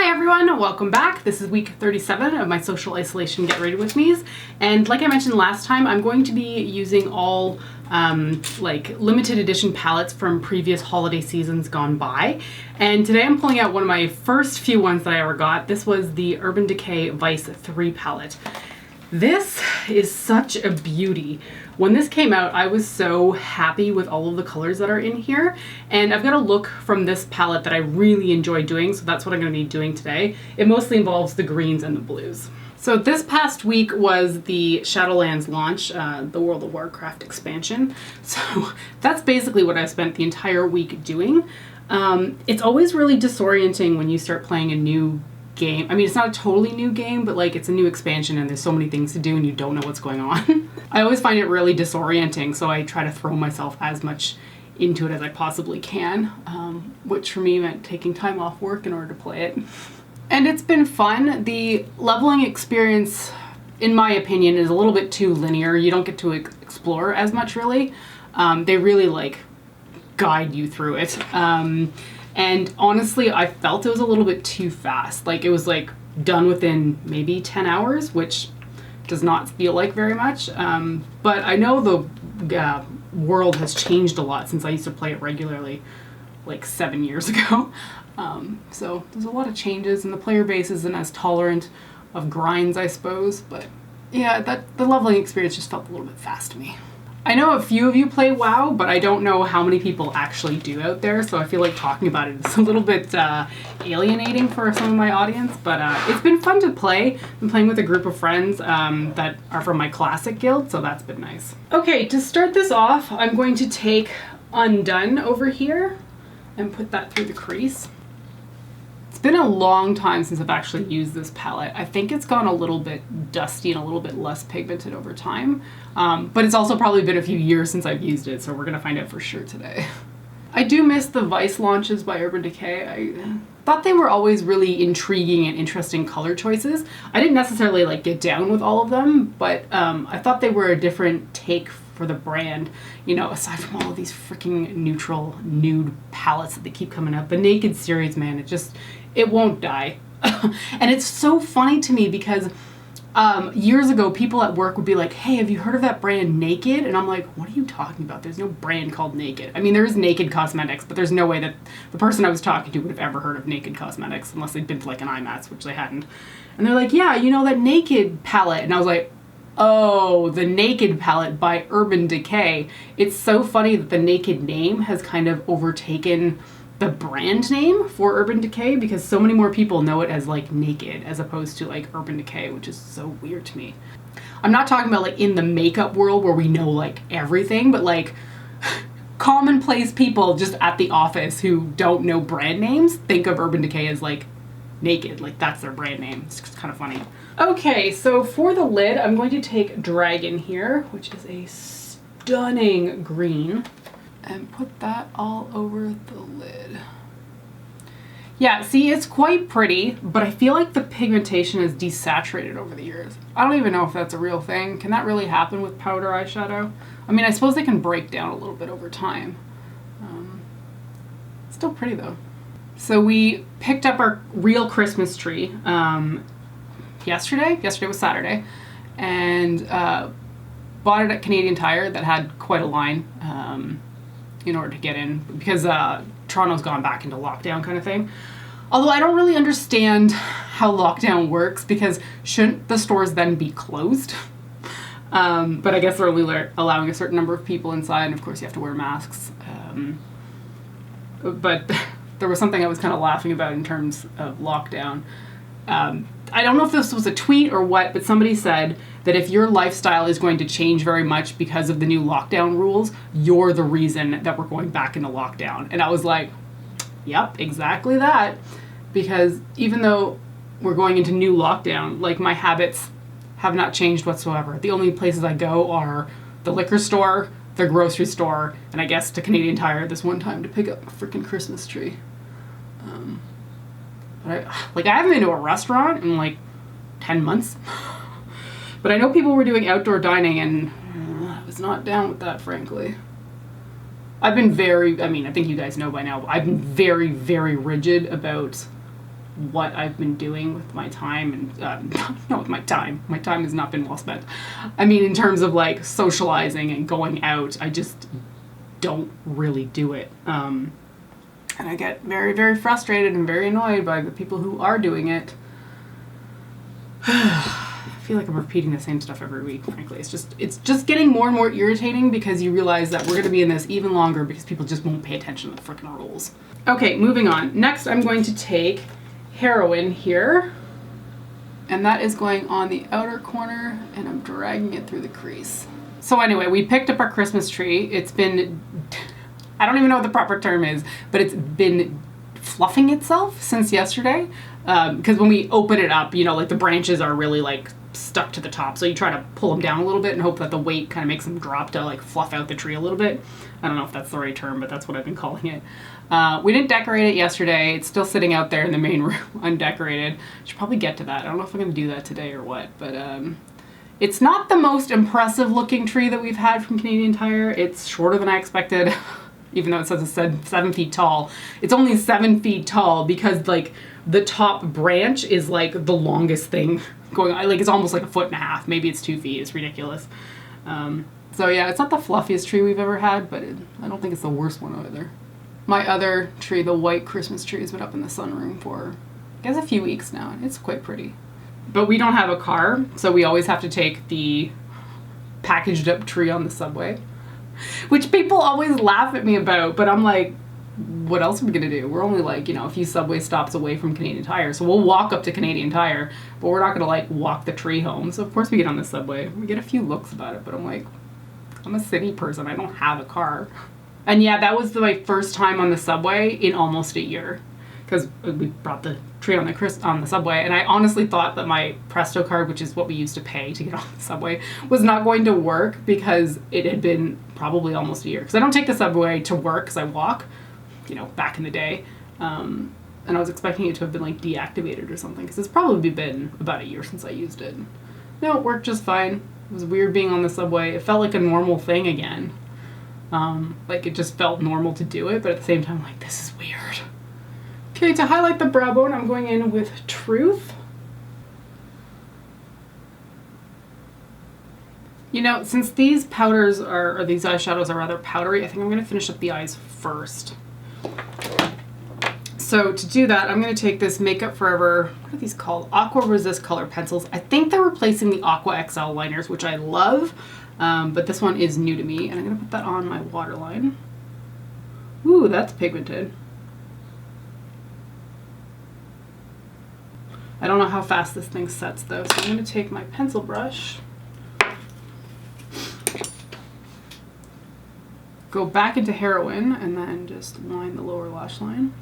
Hi everyone, welcome back. This is week 37 of my social isolation get ready with me's, and like I mentioned last time, I'm going to be using all like limited edition palettes from previous holiday seasons gone by, and today I'm pulling out one of my first few ones that I ever got. This was the Urban Decay Vice 3 palette. This is such a beauty. When this came out, I was so happy with all of the colors that are in here, and I've got a look from this palette that I really enjoy doing, so that's what I'm going to be doing today. It mostly involves the greens and the blues. So this past week was the Shadowlands launch, the World of Warcraft expansion, so that's basically what I spent the entire week doing. It's always really disorienting when you start playing a new game. I mean, it's not a totally new game, but like it's a new expansion and there's so many things to do and you don't know what's going on. I always find it really disorienting, so I try to throw myself as much into it as I possibly can, which for me meant taking time off work in order to play it. And it's been fun. The leveling experience, in my opinion, is a little bit too linear. You don't get to explore as much, really. They really like guide you through it. And honestly, I felt it was a little bit too fast. Like it was like done within maybe 10 hours, which does not feel like very much. But I know the world has changed a lot since I used to play it regularly like 7 years ago. So there's a lot of changes and the player base isn't as tolerant of grinds, I suppose. But yeah, the leveling experience just felt a little bit fast to me. I know a few of you play WoW, but I don't know how many people actually do out there, so I feel like talking about it is a little bit alienating for some of my audience, but it's been fun to play. I've been playing with a group of friends that are from my classic guild, so that's been nice. Okay, to start this off, I'm going to take Undone over here and put that through the crease. It's been a long time since I've actually used this palette. I think it's gone a little bit dusty and a little bit less pigmented over time, but it's also probably been a few years since I've used it, so we're gonna find out for sure today. I do miss the Vice launches by Urban Decay. I thought they were always really intriguing and interesting color choices. I didn't necessarily like get down with all of them, but I thought they were a different take for the brand, you know, aside from all of these freaking neutral nude palettes that they keep coming up. The Naked series, man, it won't die. And it's so funny to me because years ago people at work would be like, hey, have you heard of that brand Naked? And I'm like, what are you talking about? There's no brand called Naked. I mean, there is Naked Cosmetics, but there's no way that the person I was talking to would have ever heard of Naked Cosmetics unless they'd been to like an IMATS, which they hadn't. And they're like, yeah, you know that Naked palette. And I was like, oh, the Naked palette by Urban Decay. It's so funny that the Naked name has kind of overtaken the brand name for Urban Decay because so many more people know it as like Naked as opposed to like Urban Decay, which is so weird to me. I'm not talking about like in the makeup world where we know like everything, but like commonplace people just at the office who don't know brand names think of Urban Decay as like Naked, like that's their brand name. It's just kind of funny. Okay, so for the lid, I'm going to take Dragon here, which is a stunning green, and put that all over the lid. Yeah, see, it's quite pretty, but I feel like the pigmentation is desaturated over the years. I don't even know if that's a real thing. Can that really happen with powder eyeshadow? I mean, I suppose they can break down a little bit over time. Still pretty though. So we picked up our real Christmas tree yesterday. Yesterday was Saturday, and bought it at Canadian Tire that had quite a line in order to get in because Toronto's gone back into lockdown kind of thing. Although I don't really understand how lockdown works because shouldn't the stores then be closed? But I guess they're only allowing a certain number of people inside, and of course you have to wear masks. But there was something I was kind of laughing about in terms of lockdown. I don't know if this was a tweet or what, but somebody said that if your lifestyle is going to change very much because of the new lockdown rules, you're the reason that we're going back into lockdown. And I was like, yep, exactly that. Because even though we're going into new lockdown, like my habits have not changed whatsoever. The only places I go are the liquor store, the grocery store, and I guess to Canadian Tire this one time to pick up a freaking Christmas tree. But I haven't been to a restaurant in like 10 months. But I know people were doing outdoor dining and I was not down with that, frankly. I've been I think you guys know by now, I've been very, very rigid about what I've been doing with my time, and not with my time. My time has not been well spent. I mean, in terms of like socializing and going out, I just don't really do it. And I get very, very frustrated and very annoyed by the people who are doing it. I feel like I'm repeating the same stuff every week, frankly. It's just getting more and more irritating because you realize that we're going to be in this even longer because people just won't pay attention to the freaking rules. Okay, moving on. Next, I'm going to take Heroine here, and that is going on the outer corner, and I'm dragging it through the crease. So anyway, we picked up our Christmas tree. It's been, I don't even know what the proper term is, but it's been fluffing itself since yesterday. Because when we open it up, you know, like the branches are really like stuck to the top. So you try to pull them down a little bit and hope that the weight kind of makes them drop to like fluff out the tree a little bit. I don't know if that's the right term, but that's what I've been calling it. We didn't decorate it yesterday. It's still sitting out there in the main room undecorated. Should probably get to that. I don't know if I'm going to do that today or what, but it's not the most impressive looking tree that we've had from Canadian Tire. It's shorter than I expected, even though it says it's 7 feet tall. It's only 7 feet tall because like the top branch is like the longest thing going on. Like it's almost like 1.5 feet. Maybe it's 2 feet. It's ridiculous. So yeah, it's not the fluffiest tree we've ever had, but I don't think it's the worst one either. My other tree, the white Christmas tree, has been up in the sunroom for, I guess, a few weeks now. It's quite pretty. But we don't have a car, so we always have to take the packaged up tree on the subway, which people always laugh at me about, but I'm like, what else are we gonna do? We're only like, you know, a few subway stops away from Canadian Tire, so we'll walk up to Canadian Tire, but we're not gonna like walk the tree home. So of course we get on the subway. We get a few looks about it, but I'm like, I'm a city person. I don't have a car. And yeah, that was my first time on the subway in almost a year, because we brought the tree on the subway, and I honestly thought that my Presto card, which is what we used to pay to get on the subway, was not going to work because it had been probably almost a year. Because I don't take the subway to work because I walk, you know, back in the day. And I was expecting it to have been like deactivated or something, because it's probably been about a year since I used it. No, it worked just fine. It was weird being on the subway. It felt like a normal thing again. Like it just felt normal to do it, but at the same time, like, this is weird. Okay, to highlight the brow bone, I'm going in with Truth. You know, since these powders or these eyeshadows are rather powdery, I think I'm going to finish up the eyes first. So to do that, I'm going to take this Makeup Forever, what are these called? Aqua Resist Color Pencils. I think they're replacing the Aqua XL liners, which I love, but this one is new to me, and I'm going to put that on my waterline. Ooh, that's pigmented. I don't know how fast this thing sets though, so I'm going to take my pencil brush, go back into Heroine, and then just line the lower lash line.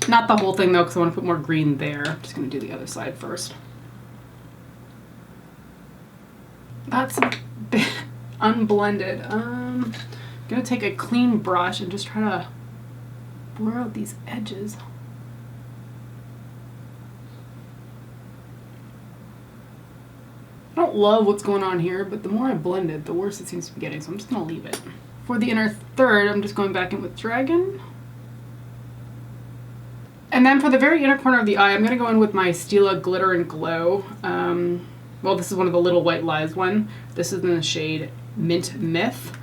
Not the whole thing though, because I want to put more green there. I'm just going to do the other side first. That's a bit unblended. I'm going to take a clean brush and just try to blur out these edges. I don't love what's going on here, but the more I blend it, the worse it seems to be getting, so I'm just going to leave it. For the inner third, I'm just going back in with Dragon. And then for the very inner corner of the eye, I'm going to go in with my Stila Glitter and Glow. Well, this is one of the Little White Lies one. This is in the shade Mint Myth.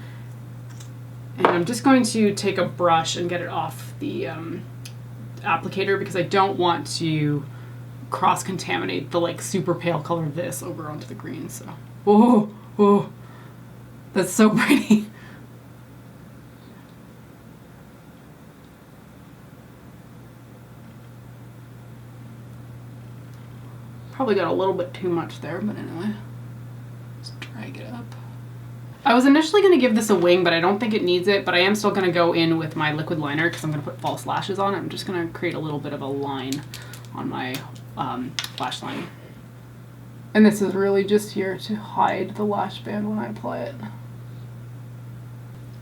And I'm just going to take a brush and get it off the applicator because I don't want to cross-contaminate the like super pale color of this over onto the green. So, oh, that's so pretty. Probably got a little bit too much there, but anyway, just drag it up. I was initially going to give this a wing, but I don't think it needs it, but I am still going to go in with my liquid liner because I'm going to put false lashes on it. I'm just going to create a little bit of a line on my lash line. And this is really just here to hide the lash band when I apply it.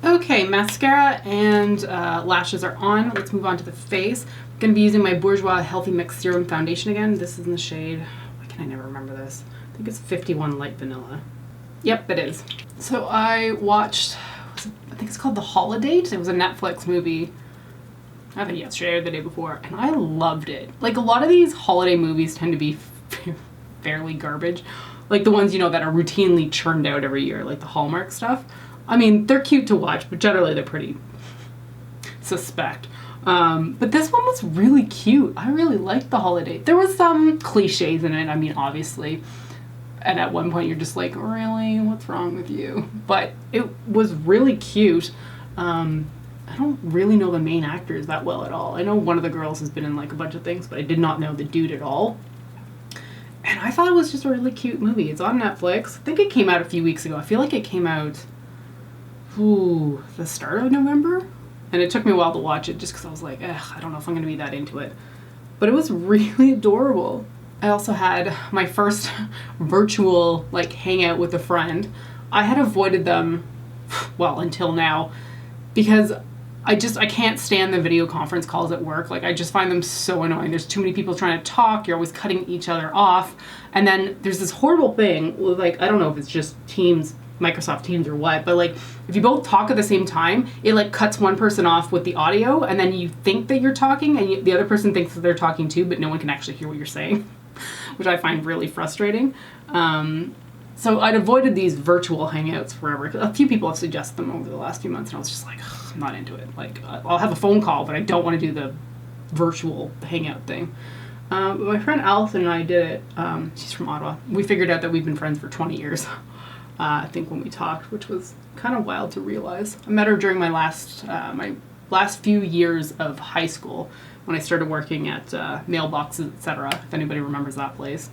Okay, mascara and lashes are on. Let's move on to the face. I'm going to be using my Bourjois Healthy Mix Serum Foundation again. This is in the shade, why can I never remember this? I think it's 51 Light Vanilla. Yep, it is. So I watched, I think it's called The Holiday. It was a Netflix movie I think yesterday or the day before, and I loved it. Like, a lot of these holiday movies tend to be fairly garbage. Like the ones, you know, that are routinely churned out every year, like the Hallmark stuff. I mean, they're cute to watch, but generally they're pretty suspect. But this one was really cute. I really liked the holiday. There was some cliches in it, I mean, obviously. And at one point you're just like, really? What's wrong with you? But it was really cute. I don't really know the main actors that well at all. I know one of the girls has been in like a bunch of things, but I did not know the dude at all. And I thought it was just a really cute movie. It's on Netflix. I think it came out a few weeks ago. I feel like it came out, the start of November? And it took me a while to watch it just because I was like, I don't know if I'm going to be that into it. But it was really adorable. I also had my first virtual like hangout with a friend. I had avoided them, well, until now, because I can't stand the video conference calls at work. Like, I just find them so annoying. There's too many people trying to talk. You're always cutting each other off. And then there's this horrible thing with, like, I don't know if it's just Teams, Microsoft Teams or what, but like, if you both talk at the same time, it like cuts one person off with the audio, and then you think that you're talking, and the other person thinks that they're talking too, but no one can actually hear what you're saying, which I find really frustrating. So I'd avoided these virtual hangouts forever. A few people have suggested them over the last few months, and I was just like, I'm not into it. Like, I'll have a phone call, but I don't want to do the virtual hangout thing. But my friend Allison and I did it. She's from Ottawa. We figured out that we've been friends for 20 years, I think, when we talked, which was kind of wild to realize. I met her during my last few years of high school, when I started working at mailboxes, etc., if anybody remembers that place.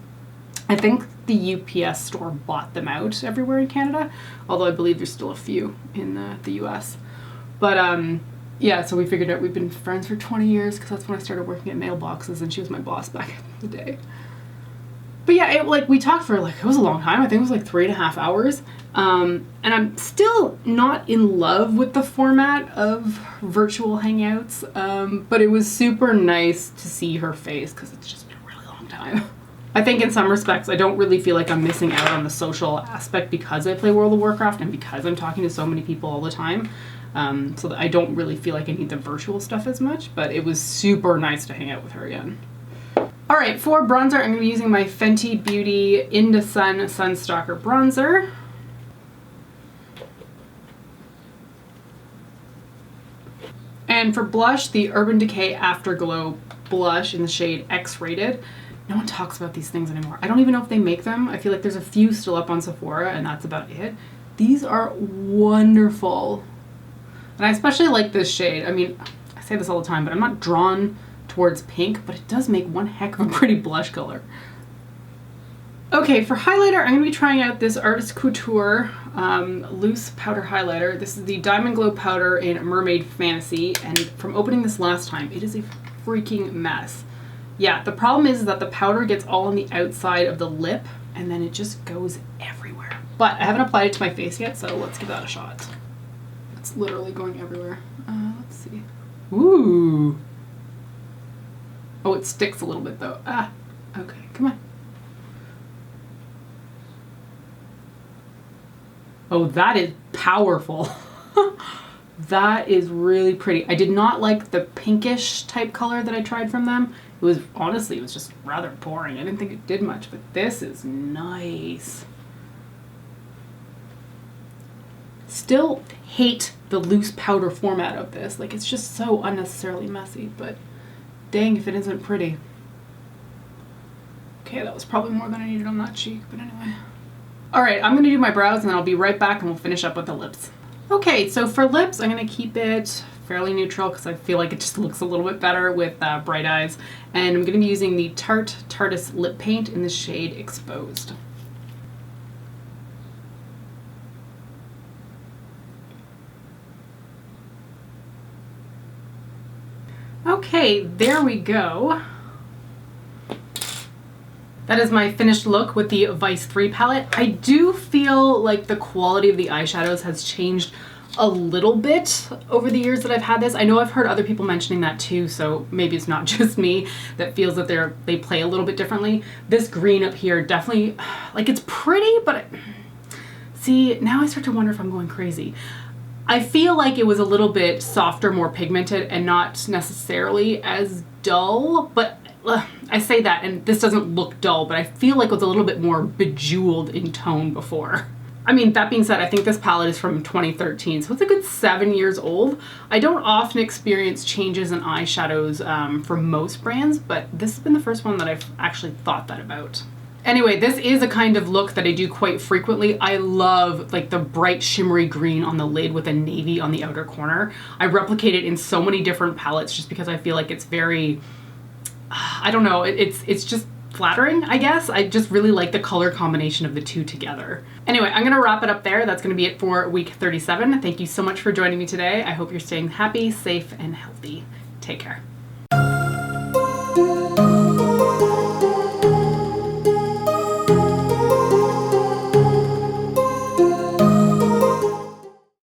I think the UPS store bought them out everywhere in Canada, although I believe there's still a few in the US. But yeah, so we figured out we've been friends for 20 years because that's when I started working at mailboxes, and she was my boss back in the day. But yeah, we talked for it was a long time. I think it was like 3.5 hours. And I'm still not in love with the format of virtual hangouts, but it was super nice to see her face because it's just been a really long time. I think in some respects, I don't really feel like I'm missing out on the social aspect because I play World of Warcraft and because I'm talking to so many people all the time. So that I don't really feel like I need the virtual stuff as much, but it was super nice to hang out with her again. All right, for bronzer, I'm going to be using my Fenty Beauty Into Sun Sunstalker Bronzer. And for blush, the Urban Decay Afterglow blush in the shade X-Rated. No one talks about these things anymore. I don't even know if they make them. I feel like there's a few still up on Sephora, and that's about it. These are wonderful. And I especially like this shade. I mean, I say this all the time, but I'm not drawn towards pink, but it does make one heck of a pretty blush color. Okay, for highlighter, I'm going to be trying out this Artist Couture loose powder highlighter. This is the Diamond Glow powder in Mermaid Fantasy, and from opening this last time, it is a freaking mess. Yeah, the problem is that the powder gets all on the outside of the lip, and then it just goes everywhere. But I haven't applied it to my face yet, so let's give that a shot. It's literally going everywhere. Let's see. Ooh. Oh, it sticks a little bit though. Ah, okay, come on. Oh, that is powerful. That is really pretty. I did not like the pinkish type color that I tried from them. It was, honestly, it was just rather boring. I didn't think it did much, but this is nice. Still hate the loose powder format of this. Like, it's just so unnecessarily messy, but dang if it isn't pretty. Okay, that was probably more than I needed on that cheek, but anyway. Alright, I'm going to do my brows and then I'll be right back and we'll finish up with the lips. Okay, so for lips, I'm going to keep it fairly neutral because I feel like it just looks a little bit better with bright eyes. And I'm going to be using the Tarte Tarteist Lip Paint in the shade Exposed. Okay, there we go. That is my finished look with the Vice 3 palette. I do feel like the quality of the eyeshadows has changed a little bit over the years that I've had this. I know I've heard other people mentioning that too, so maybe it's not just me that feels that they play a little bit differently. This green up here definitely, like, it's pretty, but see, now I start to wonder if I'm going crazy. I feel like it was a little bit softer, more pigmented, and not necessarily as dull, but I say that and this doesn't look dull, but I feel like it was a little bit more bejeweled in tone before. I mean, that being said, I think this palette is from 2013, so it's a good 7 years old. I don't often experience changes in eyeshadows for most brands, but this has been the first one that I've actually thought that about. Anyway, this is a kind of look that I do quite frequently. I love like the bright shimmery green on the lid with a navy on the outer corner. I replicate it in so many different palettes just because I feel like it's very, I don't know, it's just flattering, I guess. I just really like the color combination of the two together. Anyway, I'm gonna wrap it up there. That's gonna be it for week 37. Thank you so much for joining me today. I hope you're staying happy, safe, and healthy. Take care.